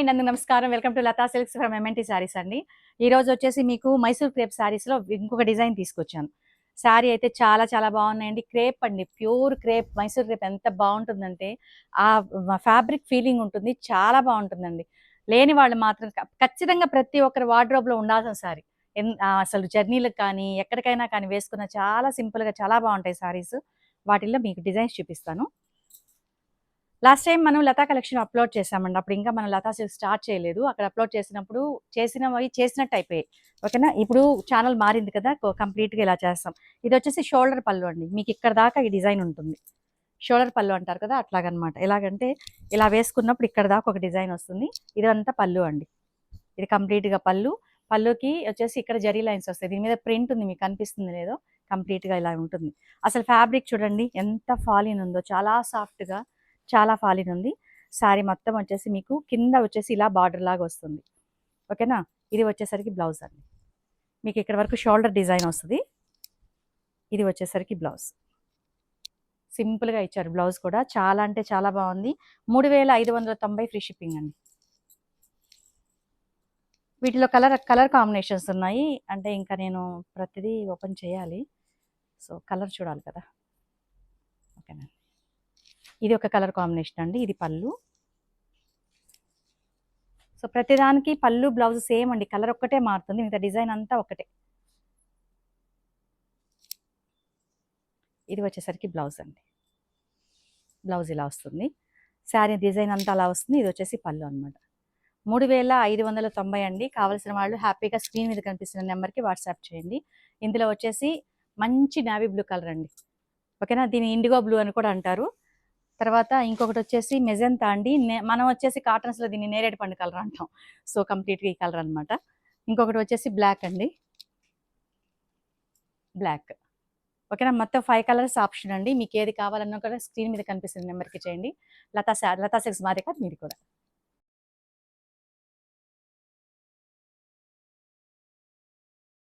నందు నమస్కారం. Welcome to Latha Silks from MNT sarees అండి. ఈ రోజు వచ్చేసి మీకు మైసూర్ క్రేప్ శారీస్లో ఇంకొక డిజైన్ తీసుకొచ్చాను. శారీ అయితే చాలా చాలా బాగున్నాయండి. క్రేప్ అండి, ప్యూర్ క్రేప్. మైసూర్ క్రేప్ ఎంత బాగుంటుందంటే ఆ ఫ్యాబ్రిక్ ఫీలింగ్ ఉంటుంది, చాలా బాగుంటుందండి. లేని వాళ్ళు మాత్రం ఖచ్చితంగా ప్రతి ఒక్కరి వార్డ్రోబ్లో ఉండాల్సిన శారీ. అసలు జర్నీలకు కానీ ఎక్కడికైనా కానీ వేసుకున్న చాలా సింపుల్గా చాలా బాగుంటాయి శారీస్. వాటిల్లో మీకు డిజైన్స్ చూపిస్తాను. లాస్ట్ టైం మనం లతా కలెక్షన్ అప్లోడ్ చేసామండి. అప్పుడు ఇంకా మనం లతా సిల్క్ స్టార్ట్ చేయలేదు. అక్కడ అప్లోడ్ చేసినప్పుడు చేసినవి చేసినట్టు అయిపోయాయి. ఓకేనా. ఇప్పుడు ఛానల్ మారింది కదా, కంప్లీట్గా ఇలా చేస్తాం. ఇది వచ్చేసి షోల్డర్ పళ్ళు అండి. మీకు ఇక్కడ దాకా ఈ డిజైన్ ఉంటుంది. షోల్డర్ పళ్ళు అంటారు కదా, అట్లాగనమాట. ఎలాగంటే ఇలా వేసుకున్నప్పుడు ఇక్కడ దాకా ఒక డిజైన్ వస్తుంది. ఇదంతా పళ్ళు అండి. ఇది కంప్లీట్గా పళ్ళు. పళ్ళుకి వచ్చేసి ఇక్కడ జరీ లైన్స్ వస్తాయి. దీని మీద ప్రింట్ ఉంది, మీకు కనిపిస్తుంది లేదో. కంప్లీట్గా ఇలా ఉంటుంది. అసలు ఫ్యాబ్రిక్ చూడండి ఎంత ఫాలిన్ ఉందో, చాలా సాఫ్ట్గా, చాలా ఫాలిన్ ఉంది. శారీ మొత్తం వచ్చేసి మీకు కింద వచ్చేసి ఇలా బార్డర్ లాగా వస్తుంది. ఓకేనా. ఇది వచ్చేసరికి బ్లౌజ్ అండి. మీకు ఇక్కడ వరకు షోల్డర్ డిజైన్ వస్తుంది. ఇది వచ్చేసరికి బ్లౌజ్. సింపుల్గా ఇచ్చారు బ్లౌజ్ కూడా. చాలా అంటే చాలా బాగుంది. 3590 ఫ్రీ షిప్పింగ్ అండి. వీటిలో కలర్ కాంబినేషన్స్ ఉన్నాయి. అంటే ఇంకా నేను ప్రతిదీ ఓపెన్ చేయాలి, సో కలర్ చూడాలి కదా. ఓకేనా. ఇది ఒక కలర్ కాంబినేషన్ అండి. ఇది పళ్ళు. సో ప్రతిదానికి పళ్ళు బ్లౌజ్ సేమ్ అండి. కలర్ ఒక్కటే మారుతుంది, మిగతా డిజైన్ అంతా ఒకటే. ఇది వచ్చేసరికి బ్లౌజ్ అండి. బ్లౌజ్ ఇలా వస్తుంది. శారీ డిజైన్ అంతా అలా వస్తుంది. ఇది వచ్చేసి పళ్ళు అనమాట. 3590 అండి. కావాల్సిన వాళ్ళు హ్యాపీగా స్క్రీన్ మీద కనిపిస్తున్న నెంబర్కి వాట్సాప్ చేయండి. ఇందులో వచ్చేసి మంచి నావీ బ్లూ కలర్ అండి. ఓకేనా. దీన్ని ఇండిగో బ్లూ అని కూడా అంటారు. తర్వాత ఇంకొకటి వచ్చేసి మెజంతా అండి. మనం వచ్చేసి కాటన్స్లో దీన్ని నేరేడు పండు కలర్ అంటాం. సో కంప్లీట్గా ఈ కలర్ అనమాట. ఇంకొకటి వచ్చేసి బ్లాక్ అండి. బ్లాక్. ఓకేనా. మొత్తం 5 కలర్స్ ఆప్షన్ అండి. మీకు ఏది కావాలన్నా కూడా స్క్రీన్ మీద కనిపిస్తున్న నెంబర్కి చేయండి. లతా సిల్క్స్ మాదే కాదు, మీది కూడా.